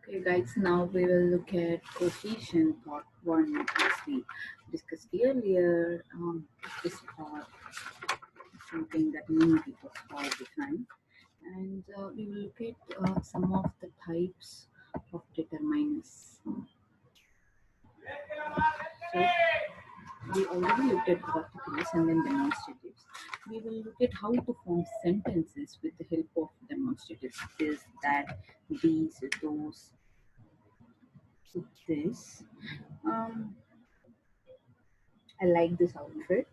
Okay, guys, now we will look at cohesion part 1 as we discussed earlier. This part is something that many people all the time, and we will look at some of the types of determinants. So, we already looked at particles and then demonstratives. We will look at how to form sentences with the help of demonstratives. This, that, these, those, this. Um, I like this outfit.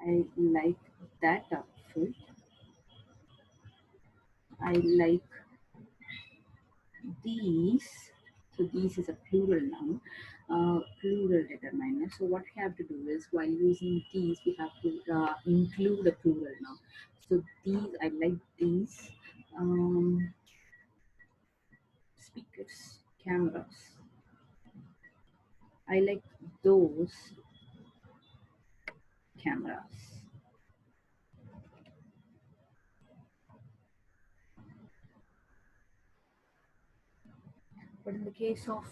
I like that outfit. I like these. So these is a plural noun, plural determiner. So what we have to do is while using these, we have to include a plural noun. So these, I like these speakers, cameras. I like those cameras. But in the case of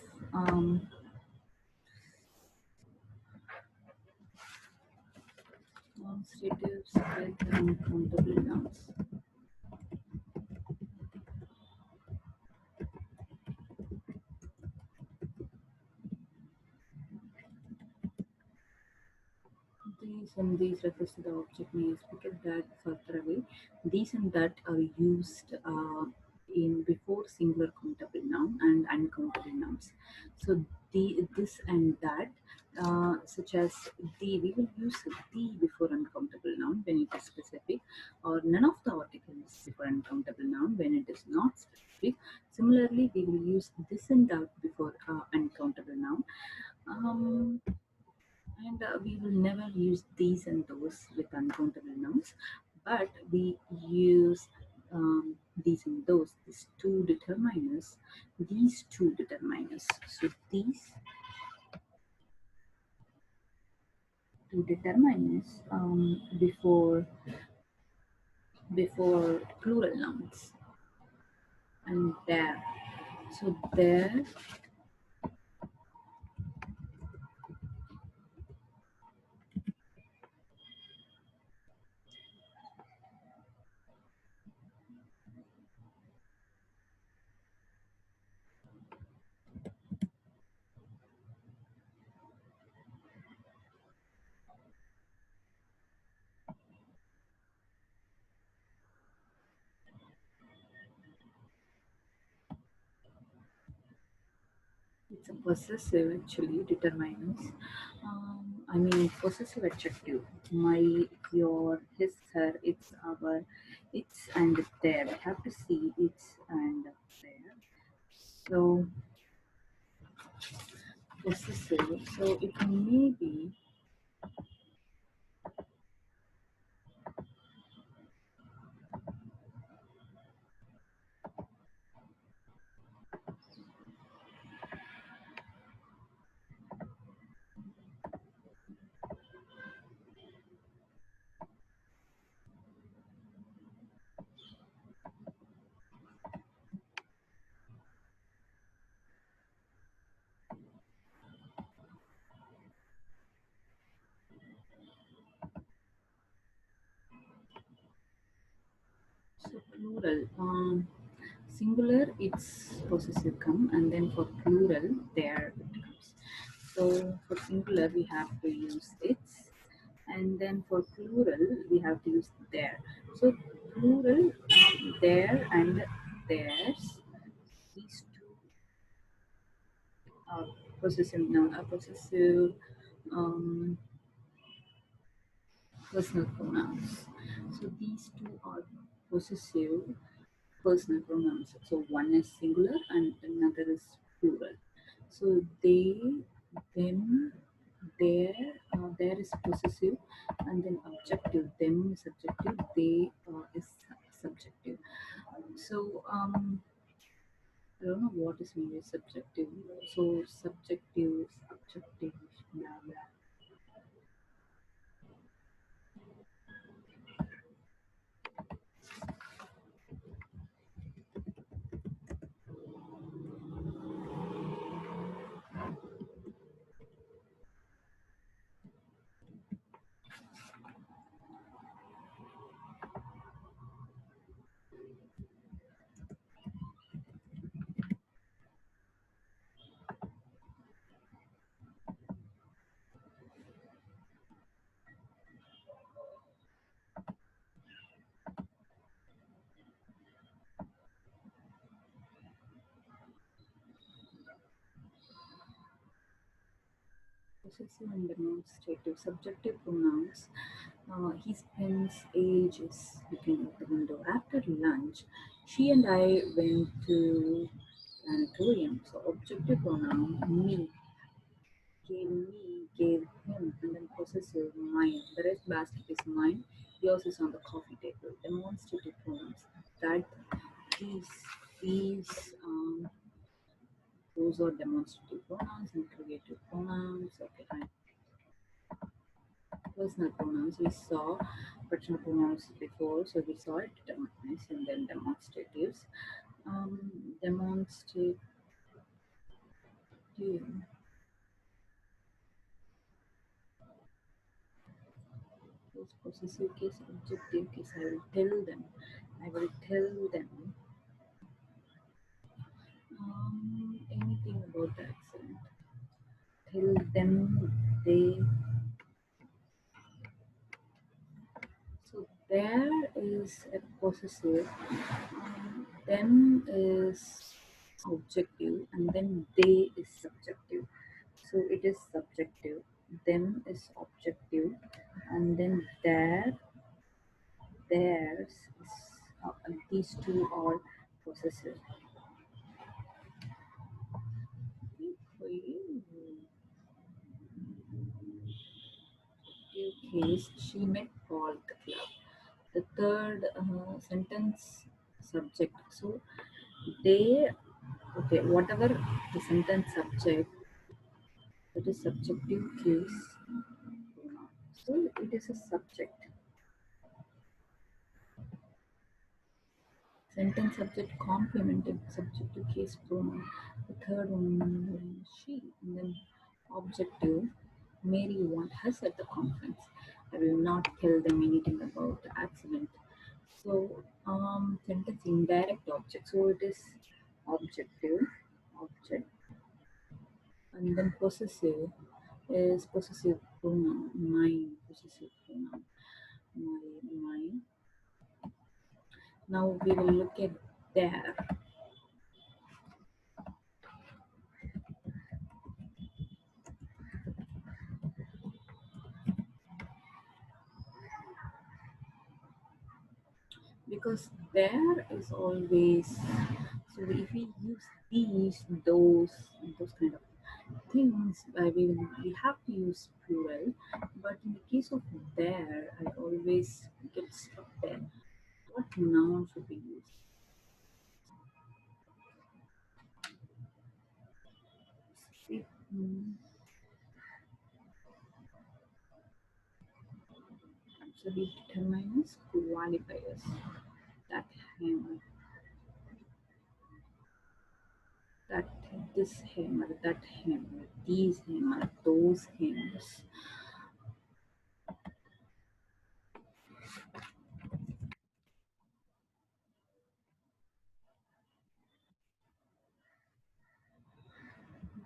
demonstratives with uncountable nouns. These and these refers to the object may speak at that further away. These and that are used in before singular countable noun and uncountable nouns. So this and that, such as we will use the before uncountable noun when it is specific, or none of the articles before uncountable noun when it is not specific. Similarly, we will use this and that before uncountable noun. Um, and we will never use these and those with uncountable nouns, but we use these and those, these two determiners. So these two determiners before plural nouns and there. So there. It's a possessive actually determiners. I mean possessive adjective. My, your, his, her, it's, our, it's and there. We have to see it's and there. So possessive. So it may be so plural. Singular it's possessive come, and then for plural there it comes. So for singular we have to use its, and then for plural we have to use there. So plural there and theirs, these two are possessive noun, are possessive um, personal pronouns. So these two are possessive personal pronouns. So one is singular and another is plural. So they, them, their, there is possessive, and then objective. Them is subjective. They is subjective. So I don't know what is mean by subjective. So subjective, subjective, blah blah. Possessive and demonstrative. Subjective pronouns. He spends ages looking out the window. After lunch, she and I went to planetarium. So objective pronoun gave him, and then possessive mine. The red basket is mine. Yours is on the coffee table. Demonstrative pronouns. That these these those are demonstrative pronouns and creative pronouns. Okay, fine. Personal pronouns we saw personal pronouns before, so we saw it determinants and then demonstratives. Demonstrative case, possessive case, objective case. I will tell them anything about the accident. Tell them they. So there is a possessive, them is objective, and then they is subjective. So it is subjective, them is objective, and then theirs is these two are possessive. Case, she met Paul at the club. The third sentence subject. So they, okay, whatever the sentence subject, that is subjective case pronoun. So it is a subject. Sentence subject complemented subjective case pronoun. The third one she, and then objective. Mary want us at the conference. I will not tell them anything about the accident. So sentence indirect object. So it is objective, object, and then possessive is possessive pronoun. Mine, possessive pronoun. Mine. Now we will look at there. Because there is always, so if we use these, those kind of things, we have to use plural, but in the case of there, I always get stuck there. What noun should we use? It, so we determine as qualifiers. That him, that this him, that him, these him, those hymns.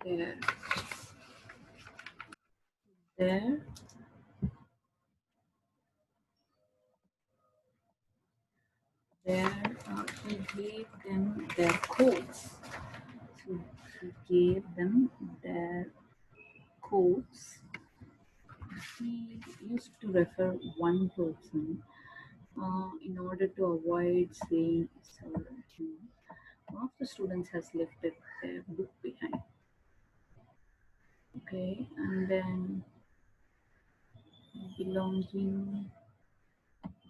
There, there, there. He gave them their coats. So he gave them their coats. He used to refer one person in order to avoid saying sir. One of the students has left their book behind. Okay, and then belonging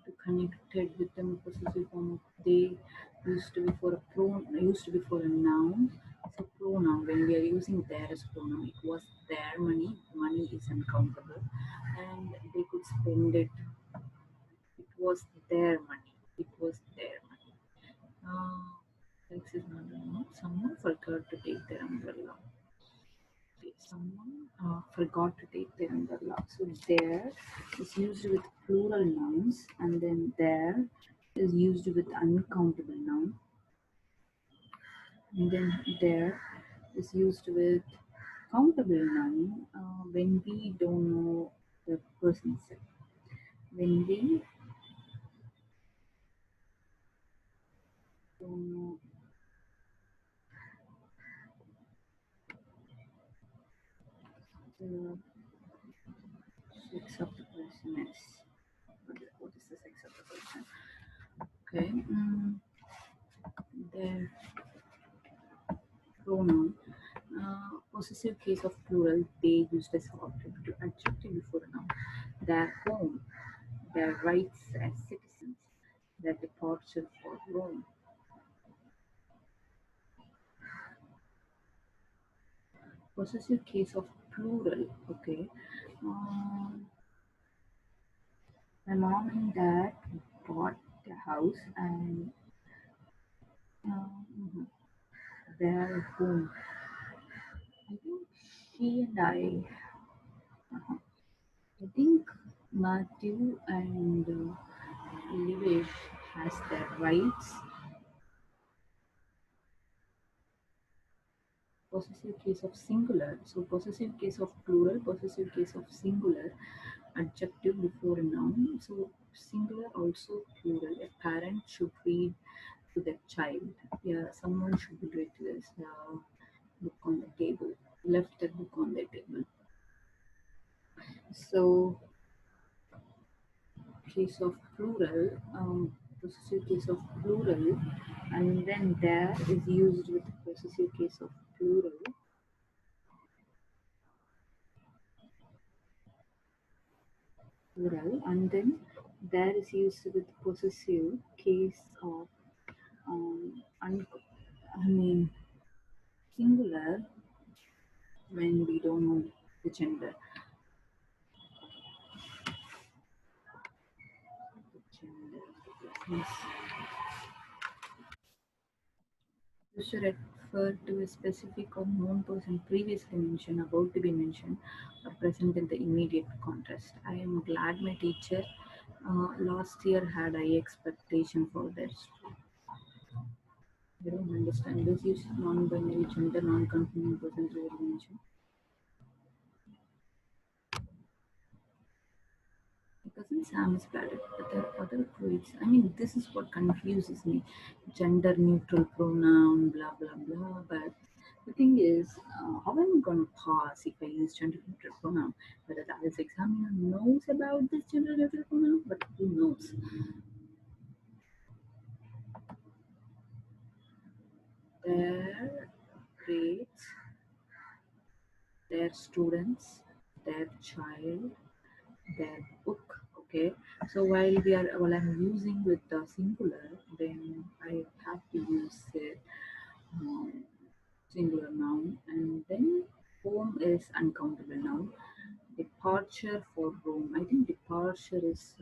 to connected with them possessive form of they used to be for a noun. So pronoun when we are using their as pronoun, it was their money. Money is uncountable, and they could spend it. It was their money. It was their money. This is not a noun. Someone forgot to take their umbrella. Someone forgot to take their umbrella. So there is used with plural nouns, and then there is used with uncountable noun, and then there is used with countable noun when we don't know the person's sex. When we don't know the Sex of the person is. What is the sex of the person? Okay. Their pronoun. Possessive case of plural, they used as object to adjective before a noun. Their home, their rights as citizens, their departure for Rome. Possessive case of plural, okay. Um, my mom and dad bought a house and um, their home. I think she and I think Matthew and Livish has their rights. Possessive case of singular. So possessive case of plural, possessive case of singular, adjective before a noun. So singular also plural. A parent should read to their child. Yeah, someone should read this book on the table. Left a book on the table. So case of plural, possessive case of plural, and then there is used with possessive case of plural. Plural, and then there is used with possessive case of I mean singular when we don't know the gender. The gender of the persons. Used to refer to a specific or known person previously mentioned, about to be mentioned, or present in the immediate contrast. I am glad my teacher last year had high expectation for their students. I don't understand. This is non-binary gender, non-conforming person previously mentioned. Cousin Sam is bad at other poets. I mean, this is what confuses me. Gender neutral pronoun, blah blah blah. But the thing is, how am I going to pass if I use gender neutral pronoun? Whether the IELTS examiner knows about this gender neutral pronoun, but who knows? Their grades, their students, their child, their book. Okay, so while I'm using with the singular, then I have to use it um, singular noun, and then home is uncountable noun. Departure for Rome, I think departure is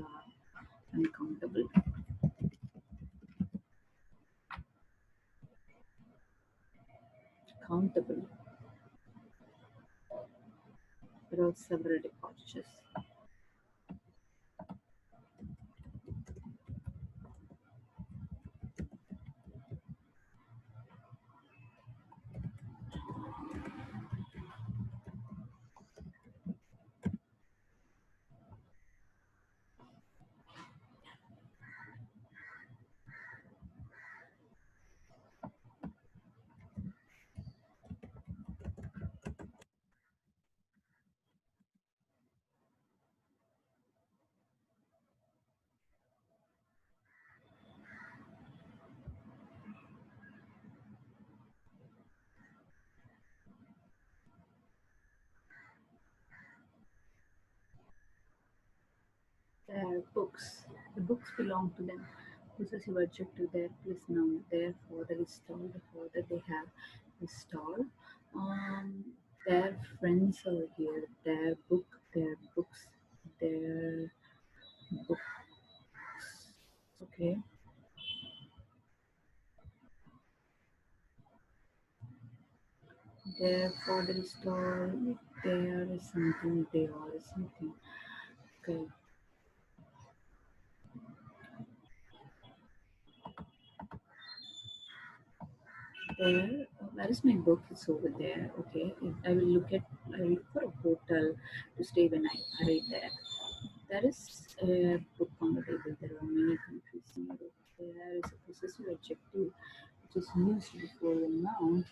uncountable. Countable. There are several departures. Their books. The books belong to them. Possessive adjective there plus noun. Their father is tall. The father they have is tall. Um, their friends are here. Their book. Their books. Their books. Okay. Their father is tall. There is something. They are something. Okay. There, where is my book? It's over there. Okay. I will look at. I will look for a hotel to stay when I arrive there. There is a book on the table. There are many countries in Europe. There is a possessive adjective which is used before a noun.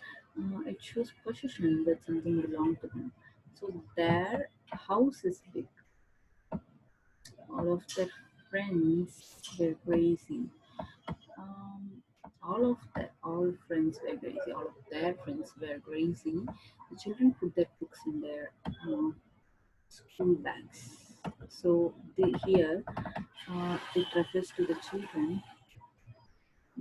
It shows possession that something belongs to them. So their house is big. All of their friends were crazy. Um, all friends were crazy. All of their friends were crazy. The children put their books in their school bags. So here it refers to the children.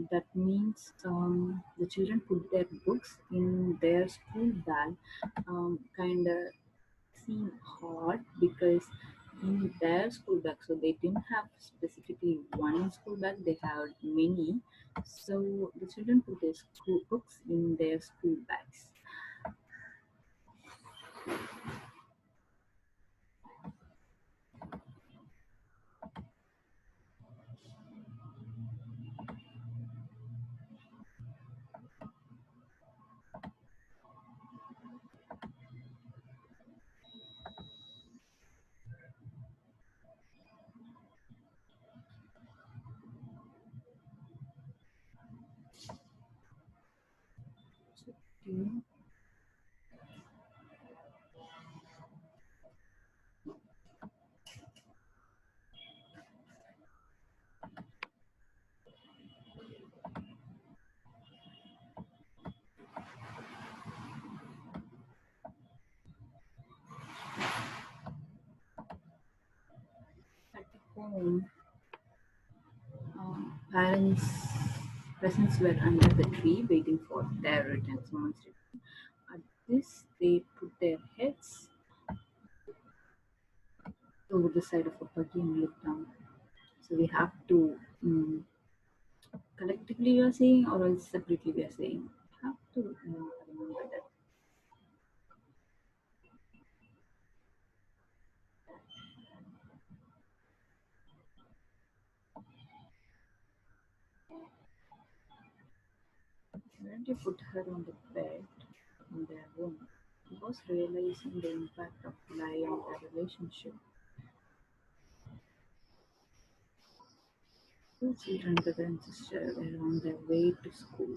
That means the children put their books in their school bag. Kind of seem hard because in their school bag, so they didn't have specifically one school bag, they had many. So the children put their school books in their school bags. So, do you at home, parents' presents were under the tree waiting for their return. Someone's return. At this, they put their heads over the side of a buggy and look down. So we have to collectively we are saying or else separately we are saying. We have to remember that. When they put her on the bed in their room, he was realizing the impact of lie on their relationship. Two children, brother and sister, were on their way to school.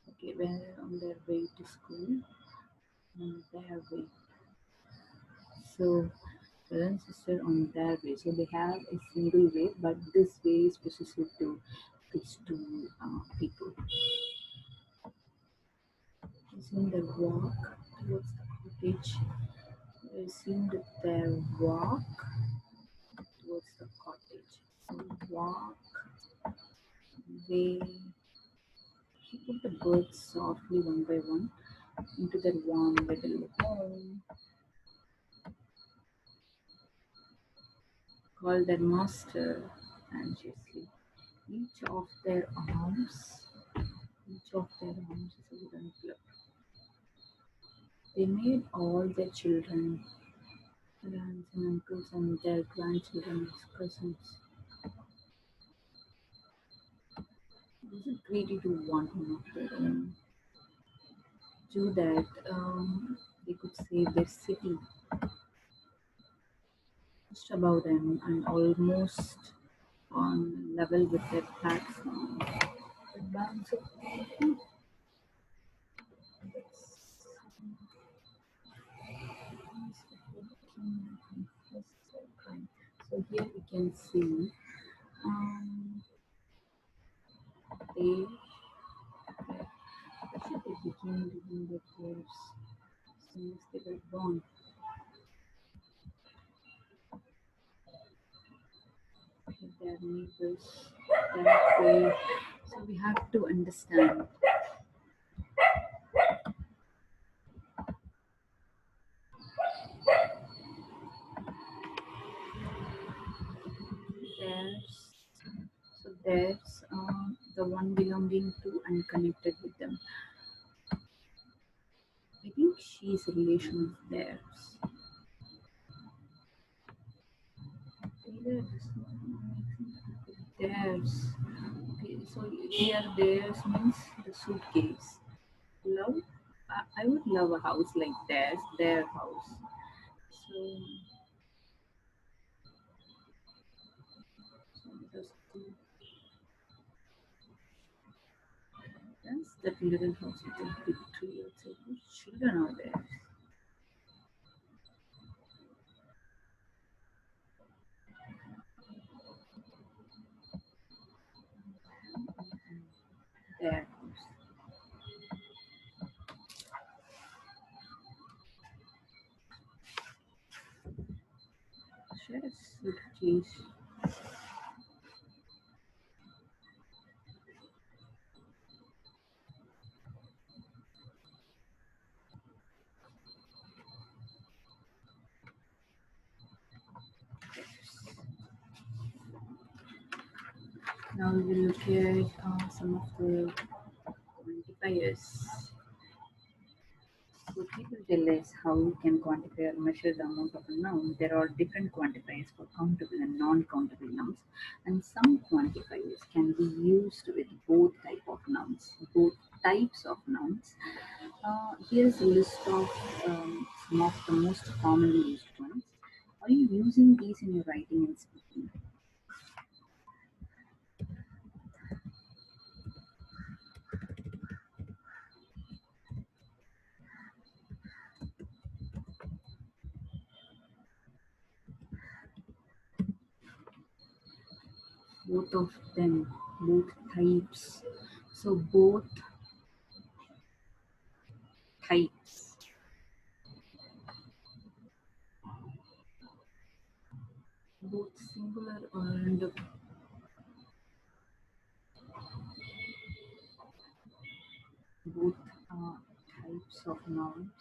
Okay, were on their way to school, on their way. So, brother and sister on their way. So they have a single way, but this way is specific to these two people. Resumed their walk towards the cottage. Resumed their walk towards the cottage. So walk, they he put the birds softly one by one into their warm little home, called their master anxiously. Each of their arms, each of their arms is a wooden club. They made all their children, aunts and uncles, and their grandchildren as cousins. Was it greedy to want one of their own? Do that, they could save their city just above them and almost on level with their platform. The banks of so here we can see they actually they became living their lives since they were born. Their neighbors that way. So we have to understand theirs. So there's the one belonging to and connected with them. I think she's a relation of theirs. Either theirs. Okay, so here theirs means the suitcase. Love. I would love a house like theirs, their house. So, so that's that little house with a big tree outside. Which children are there? So please. Now we will look at some of the quantifiers. So people tell us how we can quantify or measure the amount of a noun. There are different quantifiers for countable and non-countable nouns, and some quantifiers can be used with both both types of nouns. Here's a list of some of the most commonly used ones. Are you using these in your writing and speaking? Both of them, both types. So both types, both singular and both uh, types of nouns.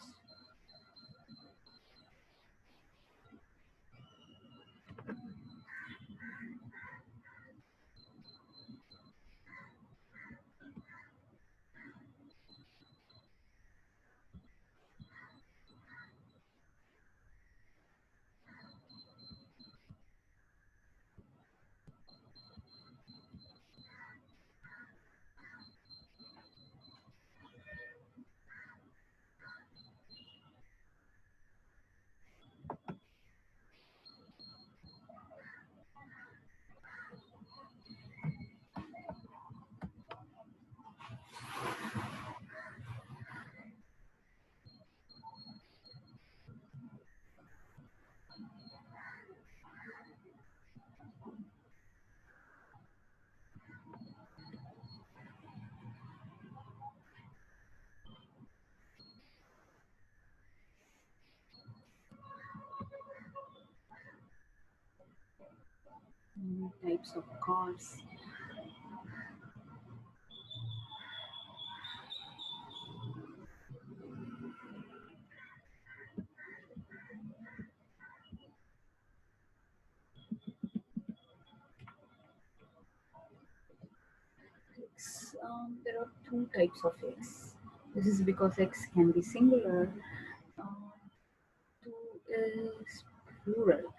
Types of cars. X, there are two types of X. This is because X can be singular, um, two is plural.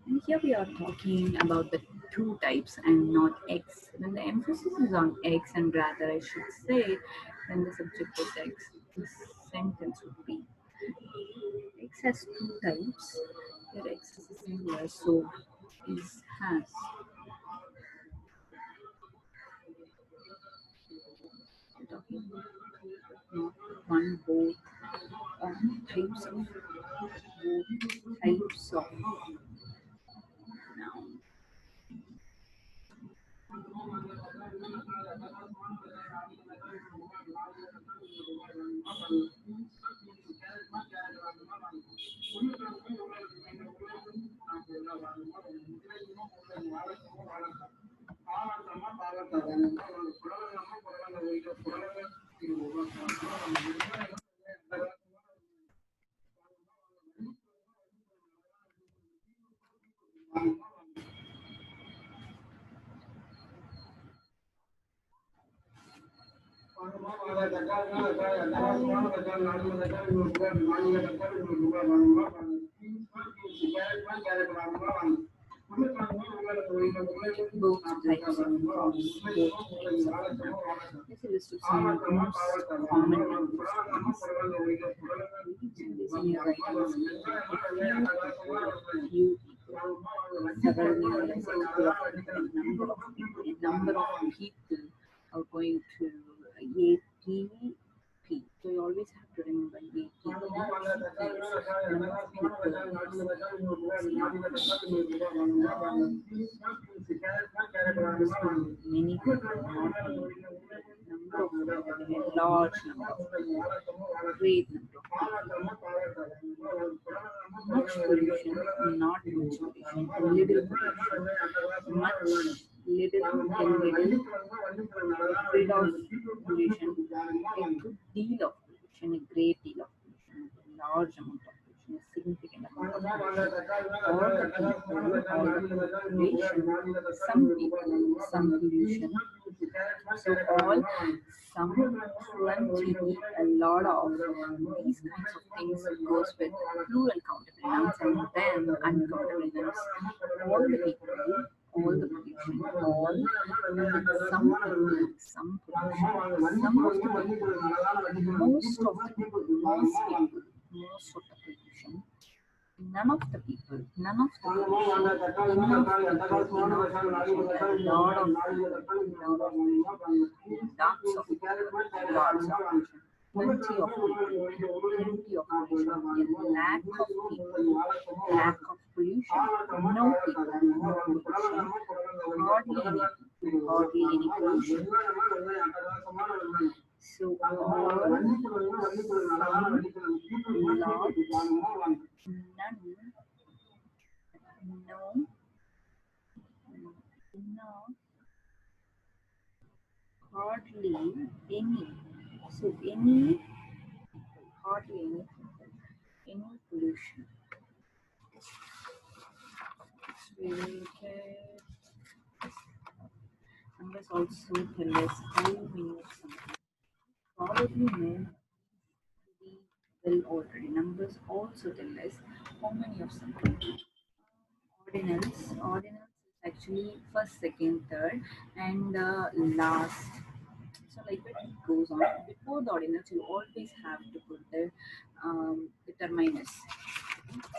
And here we are talking about the two types and not X. When the emphasis is on X, and rather I should say, when the subject is X, this sentence would be X has two types. Here X is a singular, so is has. We're talking about two, but not one, both types of noun. Both types of nouns. Both types of nouns. This is a list of some of the most commonly used ones. Religion is in your writing speaking. A few people, several meanings, a couple of people, a number of people are going to APP. So you always have to remember APP. Number of people many people, not many. Number of people, a large number of people, great number of people. Not much pollution, not much pollution, little pollution, much little, a little, rid of pollution, a good deal of pollution, a great deal of pollution, a large amount of pollution, a significant amount of pollution, or the people, or the population, some pollution, so all, some, plenty, a lot of these kinds of things goes with plural countable nouns and then uncountable nouns. All the people, all the pollution, all, and then some people, some pollution, some of the people, most of the people, most people, most of the pollution, none of the people, none of the pollution, enough people, enough pollution, a lot of people, lot of pollution, lots of people, lots of pollution, plenty of people, plenty of pollution, a lack of people, lack of pollution, no people, no pollution, hardly any people, hardly any pollution. So all, some, lots, none, no, no, hardly any. So any, hardly any pollution. We will get numbers also tell us how many of something. Probably know pretty well already. Numbers also tell us how many of something. Ordinals is actually first, second, third, and last. So like it goes on. Before the ordinals, you always have to put the terminus.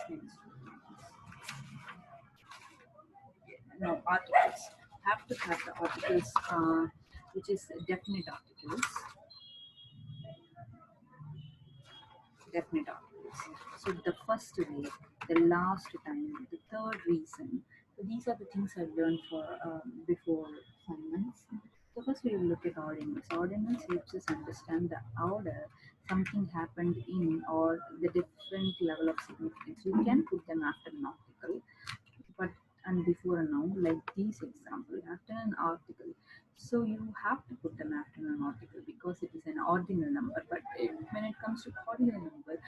Hence, no articles. Have to have the articles, which is definite articles. Definite articles. So the first way, the last time, the third reason. So these are the things I've learned for before assignments. So first we will look at ordinals. Ordinals helps us understand the order something happened in or the different level of significance. You can put them after an article, but and before a noun, like these example after an article, so you have to put them after an article because it is an ordinal number. But when it comes to ordinal number,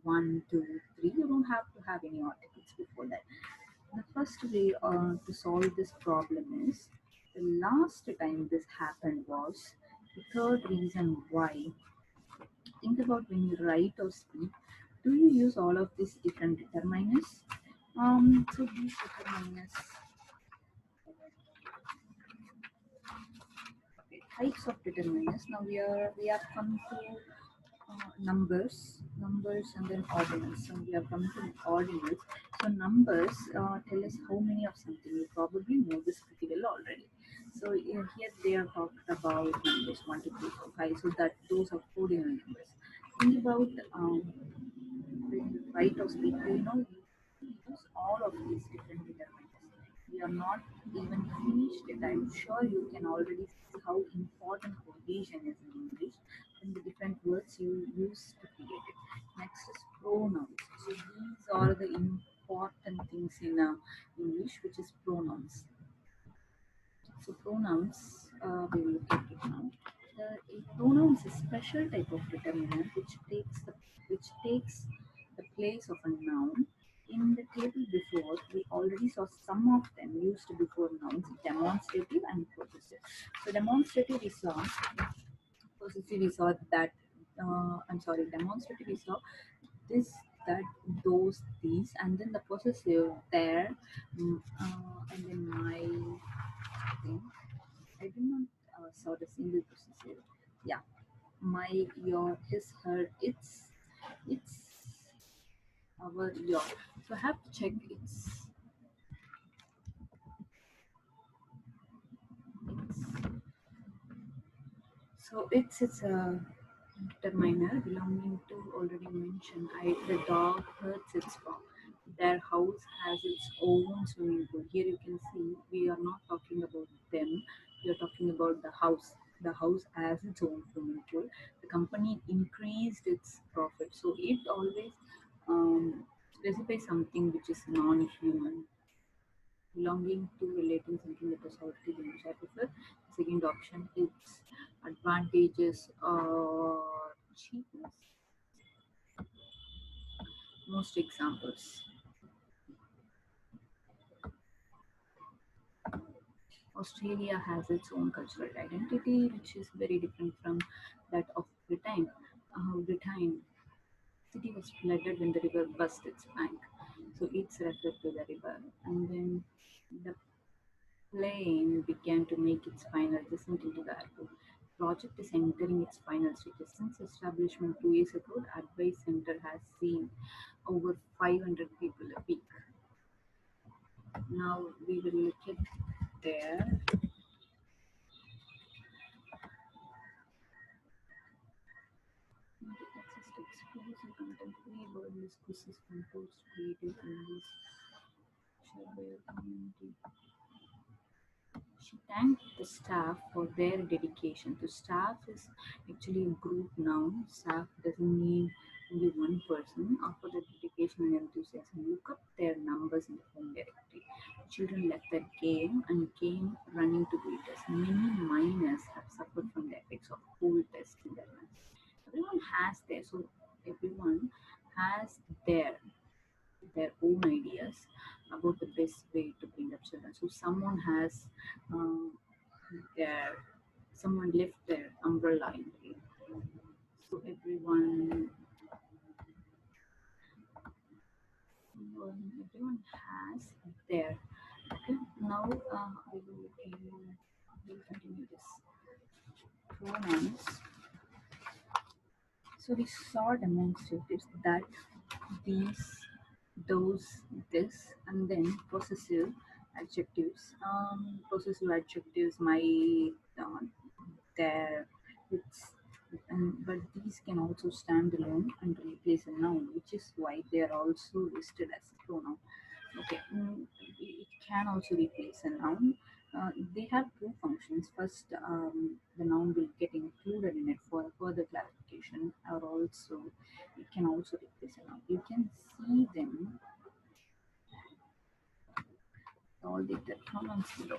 1 2 3, you don't have to have any articles before that. The first way to solve this problem is the last time this happened was the third reason why. Think about when you write or speak, do you use all of these different determiners? So these determiners, okay, types of determiners. Now we have come to numbers, and then ordinals. So we have come to ordinals. So numbers tell us how many of something. You probably know this pretty well already. So here they are talked about numbers 1 2 3 4 5. So that those are ordinal numbers. Think about when you write or speak. You use all of these different determinants. We are not even finished it. I'm sure you can already see how important cohesion is in English and the different words you use to create it. Next is pronouns. So these are the important things in English, which is pronouns. So pronouns, we will look at it now. A pronoun is a special type of determinant which takes the place of a noun. In the table before, we already saw some of them used before nouns: demonstrative and possessive. So demonstrative we saw, possessive we saw that. I'm sorry, demonstrative we saw this, that, those, these, and then the possessive there, and then my thing. I did not saw the single possessive. Yeah, my, your, his, her, it's our, your. So I have to check it's so it's a determiner belonging to, already mentioned. The dog hurts its paw. Their house has its own swimming pool. Here you can see we are not talking about them. We are talking about the house. The house has its own swimming pool. The company increased its profit, so it always um, Specify something which is non-human, belonging to, relating something that was already there, which I prefer. Second option is advantages or cheapness. Most examples. Australia has its own cultural identity, which is very different from that of Britain. Britain city was flooded when the river burst its bank, so it's referred to the river. And then the plane began to make its final descent into the airport. Project is entering its final stages. Since establishment 2 years ago, the Advice Center has seen over 500 people a week. Now we will look at there. Access to explores and contemporary world discourses composed creative analysis shared by your community. She thanked the staff for their dedication. So staff is actually a group noun. Staff doesn't mean only one person. For their dedication and enthusiasm, look up their numbers in the home directory. Children left their game and came running to greet us. Many minors have suffered from the effects of cold test in their lives. Everyone has their so everyone has their their own ideas about the best way to bring up children. So someone has um, their someone left their umbrella in the rain. So everyone has their. Okay, now we will continue this pronouns. So we saw demonstratives that these, those, this, and then possessive adjectives. Possessive adjectives might there. It's but these can also stand alone and replace a noun, which is why they are also listed as a pronoun. Okay, it can also replace a noun. They have two functions. First, the noun will get included in it for further clarification, or also it can also replace a noun. You can see them all the pronouns below.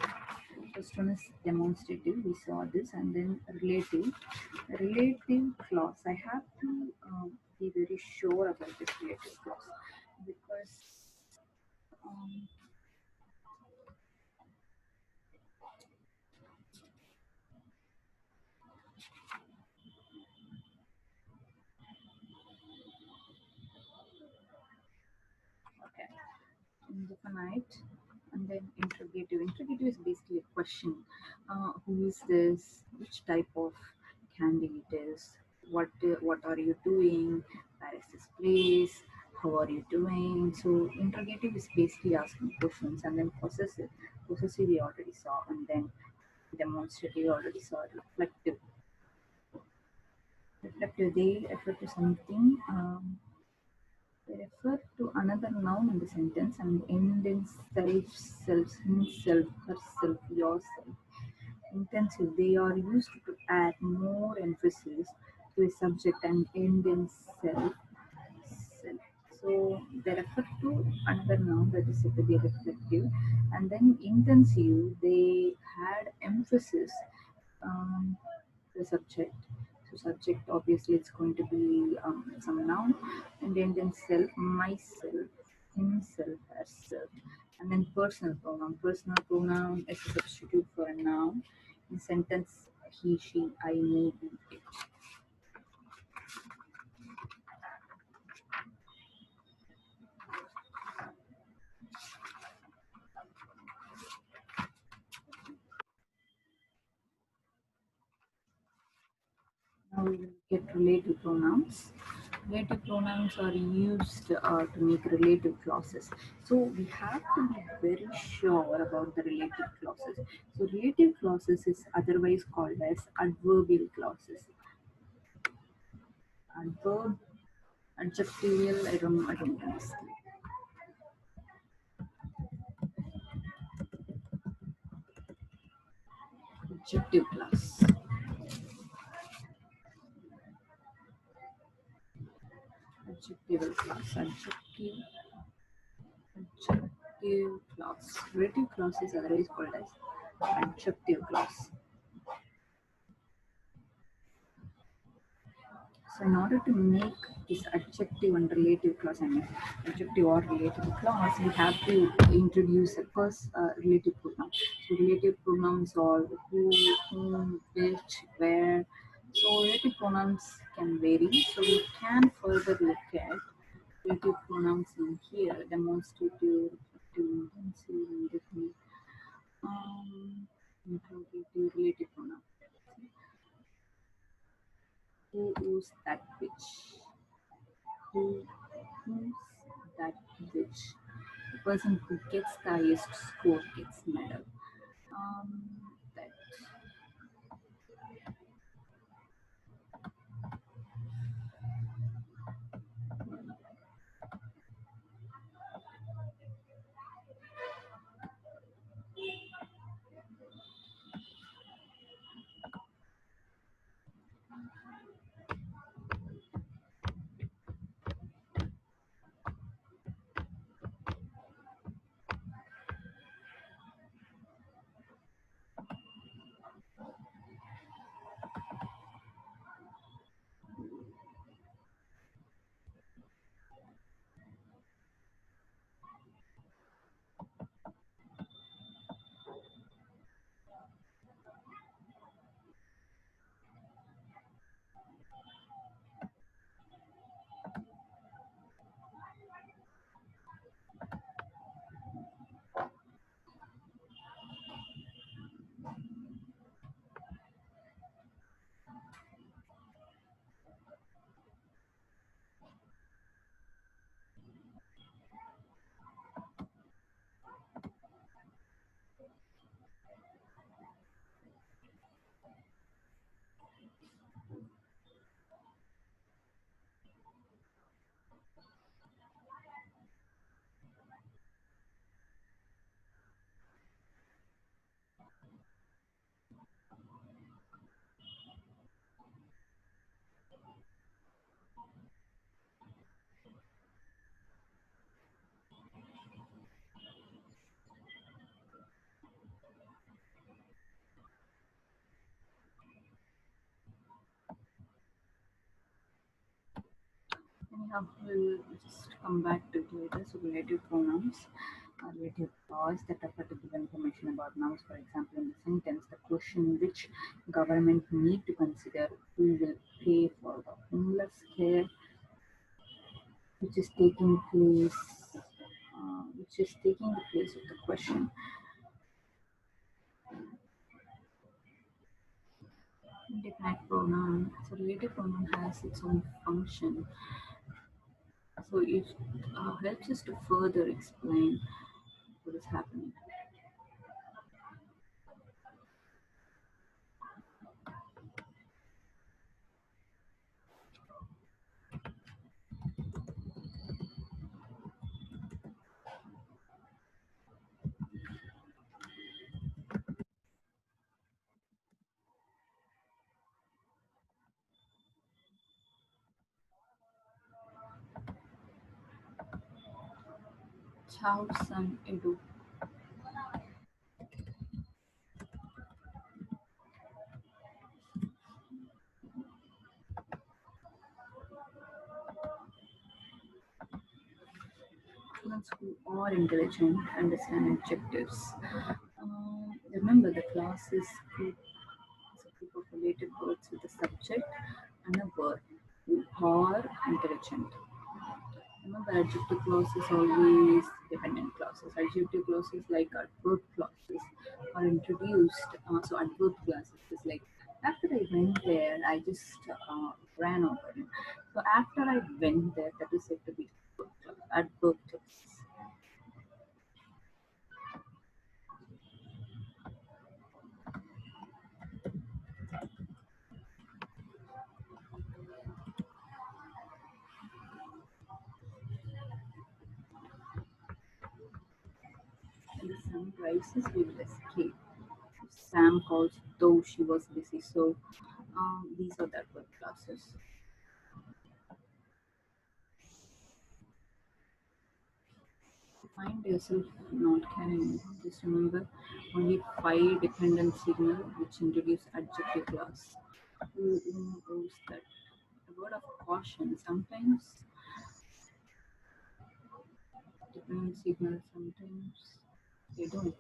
First one is demonstrative. We saw this, and then relative. Relative clause. I have to be very sure about this relative clause because um, okay. Indefinite, and then interrogative. Interrogative is basically a question. Who is this? Which type of candy it is? What are you doing? Where is this place? How are you doing? So interrogative is basically asking questions, and then possessive. Possessive we already saw, and then demonstrative we already saw. Reflective. Reflective they refer to something. They refer to another noun in the sentence and end in self, self, himself, herself, yourself. Intensive. They are used to add more emphasis to a subject and end in self, self. So they refer to another noun that is said to be reflective. And then intensive, they had emphasis um, the subject. So subject obviously it's going to be some noun, and then self, myself, himself, herself, and then personal pronoun. Personal pronoun is a substitute for a noun. In sentence, he, she, I, me, it. Now we will get relative pronouns. Relative pronouns are used to make relative clauses. So we have to be very sure about the relative clauses. So relative clauses is otherwise called as adverbial clauses. Adverb, adjectival, I don't understand. Adjective clause. Adjectival clause. Adjective. Adjective clause. Relative clause is otherwise called as adjective clause. So in order to make this adjective and relative clause, I mean adjective or relative clause, we have to introduce a first relative pronoun. So relative pronouns are who, whom, which, where. So relative pronouns can vary. So we can further look at relative pronouns in here: demonstrative, reflective, intensive, indefinite, interrogative, relative pronoun. Who is that which? Who who's that which? The person who gets the highest score gets medal. That anyhow, we'll just come back to it later. So relative pronouns are relative clause that refer to give information about nouns. For example, in the sentence, the question which government need to consider who will pay for the homeless care which is taking place, which is taking the place of the question. Indefinite pronoun. So relative pronoun has its own function. So it helps us to further explain what is happening. Chow Sun Edu. Students who are intelligent understand adjectives. Remember, the class is a group of related words with a subject and a verb who are intelligent. Remember, adjective clauses always dependent clauses. Adjective clauses like adverb clauses are introduced. So adverb clauses is like after I went there, I just ran over him. So after I went there, that is said to be adverb clauses. When the sun rises, we will escape. Sam calls though she was busy. So these are the adverb clauses. Find yourself not caring. Just remember only five dependent signal which introduce adjective clause. Who owes that? A word of caution. Sometimes dependent signal, sometimes they don't.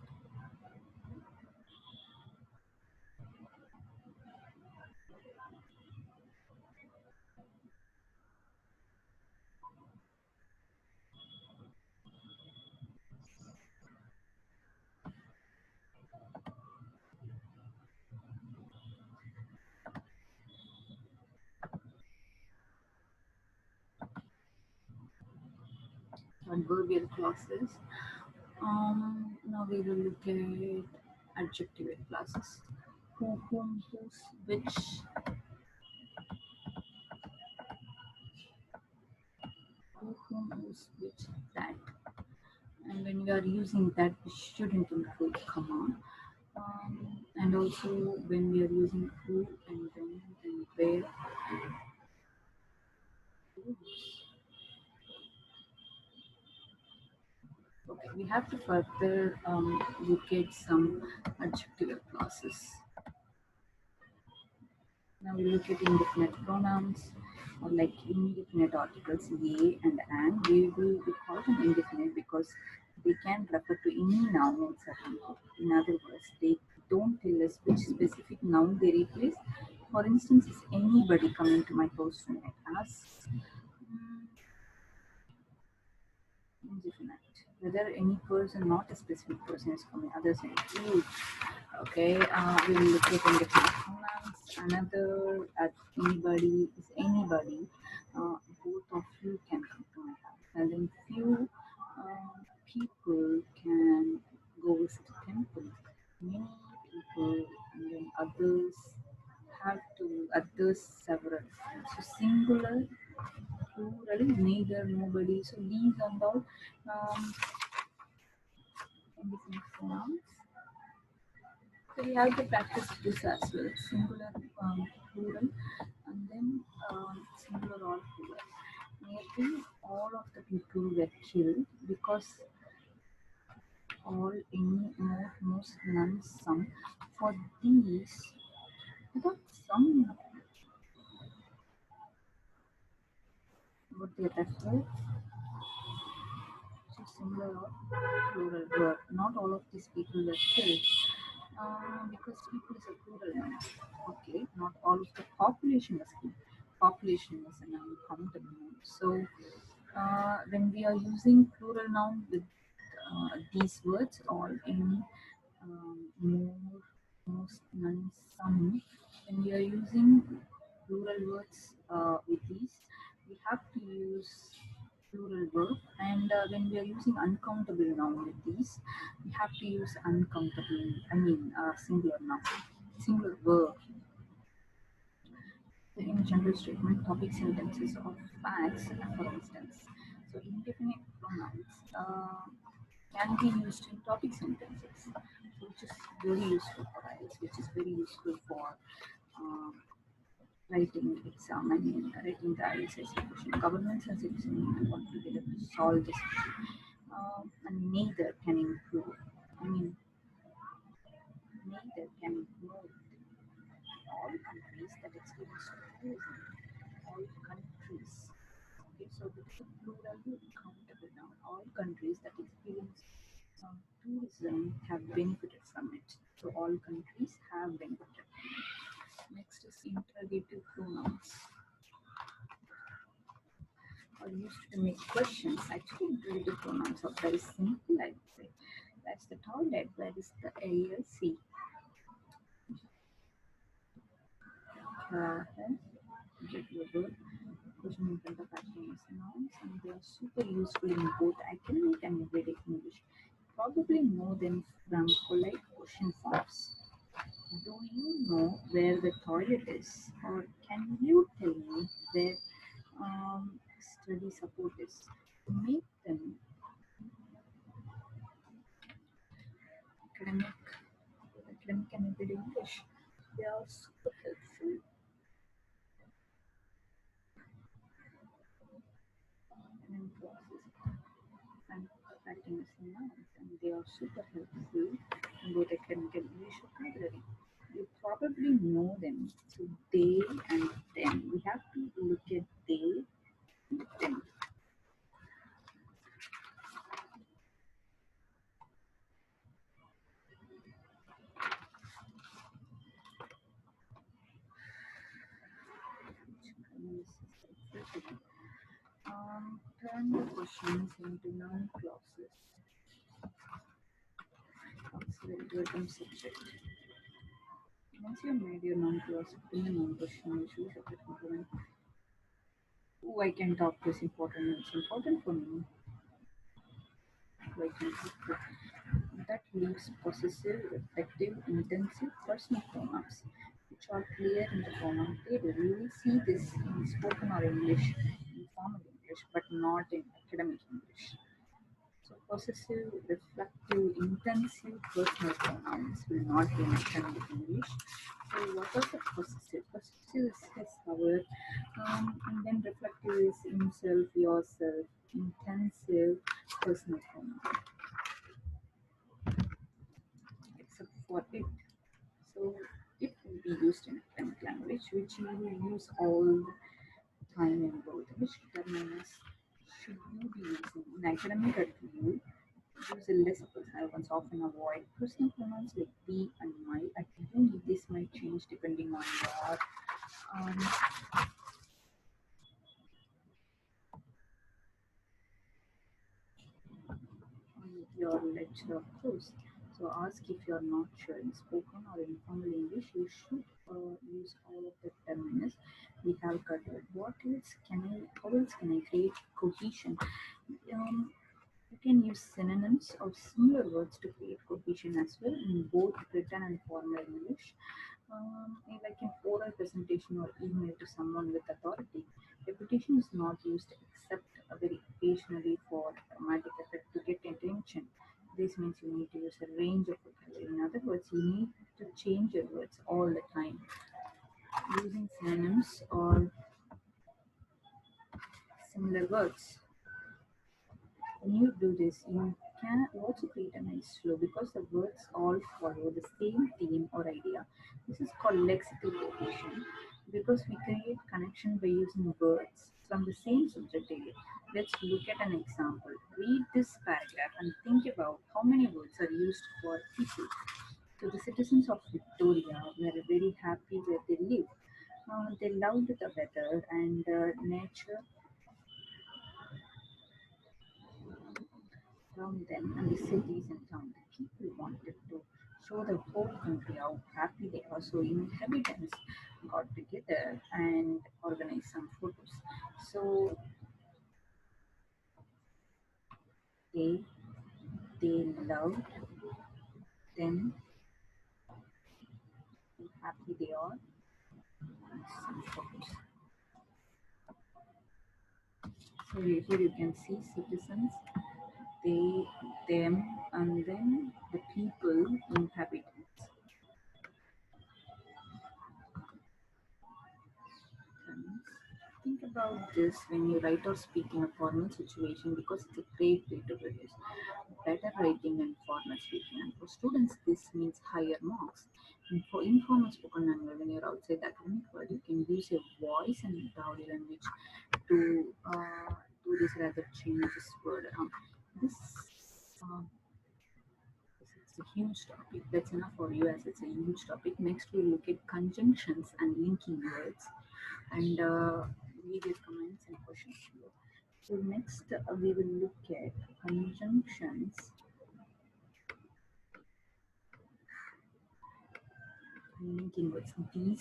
Adverbial clauses. Now we will look at adjective clauses. Who, whom, whose, which, who, whom, whose, which, that. And when we are using that, we shouldn't include comma. And also when we are using who and when and where. Okay, we have to further look at some adjective clauses. Now we look at indefinite pronouns or like indefinite articles ye and an. We call them indefinite because they can refer to any noun in certain group. In other words, they don't tell us which specific noun they replace. For instance, is anybody coming to my house tonight? Ask indefinite. Whether any person, not a specific person, is coming. Others say huge. Okay, we will look at indefinite pronouns. Another anybody is anybody. Both of you can come to my house, and then few people can go visit the temple. Many people, and then others have to others several. So singular, plural, neither, nobody. So these and all indefinite pronouns. So we have to practice this as well. Singular, plural, and then singular or plural. Nearly all of the people were killed because all, any, more, most, none, some. For these, without some, what they refer to singular or plural were. Not all of these people were killed because people is a plural noun. Okay, not all of the population was killed. Population was an uncountable noun. So when we are using plural noun with these words, all, any, more, most, none, some, when we are using plural words with these, we have to use plural verb, and when we are using uncountable noun with these, we have to use uncountable, singular noun, singular verb. In general statement, topic sentences of facts, for instance. So indefinite pronouns can be used in topic sentences, so which is very useful for IELTS, which is very useful for um, writing exam. I mean, writing the IELTS question. Governments and citizens need to work together to solve this issue. And neither can improve. I mean, neither can ignore all countries that experience tourism. All countries. Okay, so this is a plural countable now. All countries that experience tourism have benefited from it. So all countries have benefited. Next is interrogative pronouns are used to make questions. Actually, interrogative pronouns are very simple, I'd say. That's the toilet. Where is the ALC? Regular question in front of actions nouns, and they are super useful in both academic and everyday English. Probably know them from polite question forms. Do you know where the toilet is? Or can you tell me where study support is? Make them academic, academic and everyday English. They are super helpful and in process. practice nouns, and they are super helpful in both academic and English vocabulary. You probably know them. So they and them. We have to look at they and them. Turn the questions into noun clauses. Auxiliary subject. Once you have made your noun clause, put in the noun question, you choose separate complement. Oh, I can talk this important. It's important for me. Like that leaves possessive, reflective, intensive personal pronouns, which are clear in the pronoun table. You will see this in spoken or English, in formal English, but not in academic English. So possessive, reflective, intensive personal pronouns will not be in academic English. So what are the possessive? Possessive is his, our, and then reflective is himself, yourself, intensive personal pronoun, except for it. So it will be used in academic language, which you will use all the time in both. Which determinants should you be using? In academic review, use a less personal ones, often avoid personal pronouns like we and my. I think this might change depending on um, your lecture course. So ask if you are not sure in spoken or informal English. You should use all of the terminus we have covered. What else can I? How else can I create cohesion? Um, you can use synonyms or similar words to create cohesion as well in both written and formal English. Like in oral presentation or email to someone with authority. Repetition is not used except very occasionally for dramatic effect to get attention. This means you need to use a range of vocabulary. In other words, you need to change your words all the time. Using synonyms or similar words. When you do this, you can also create a nice flow because the words all follow the same theme or idea. This is called lexical cohesion because we create connection by using words from the same subject area. Let's look at an example. Read this paragraph and think about how many words are used for people. So the citizens of Victoria were very happy where they live. They loved the weather and nature around them and the cities and towns. The people wanted to show the whole country how happy they are. So inhabitants got together and organized some photos. So they they loved them, how happy they are, and some photos. So here you can see citizens, they, them, and then the people, inhabitants. Think about this when you write or speak in a formal situation because it's a great way to produce better writing and formal speaking. And for students, this means higher marks. And for informal spoken language, when you're outside the academic world, you can use your voice and body language to do this rather change this word around. This uh, it's a huge topic. That's enough for you as it's a huge topic. Next, we look at conjunctions and linking words and leave your comments and questions below. So next we will look at conjunctions and linking words. These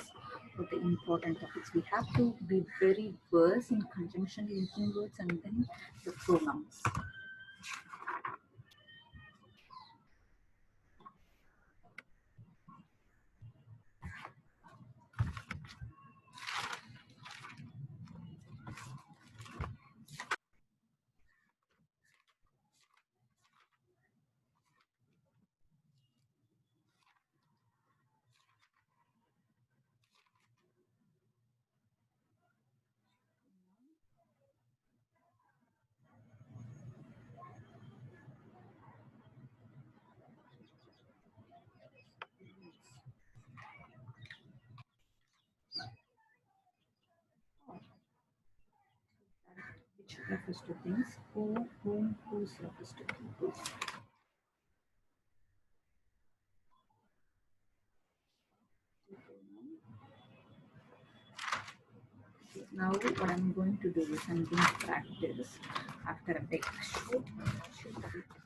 are the important topics. We have to be very versed in conjunction linking words and then the pronouns. refers to things. Who, whom, whose refers to people. Okay, now what I'm going to do is I'm going to practice after a take. Shoot, shoot.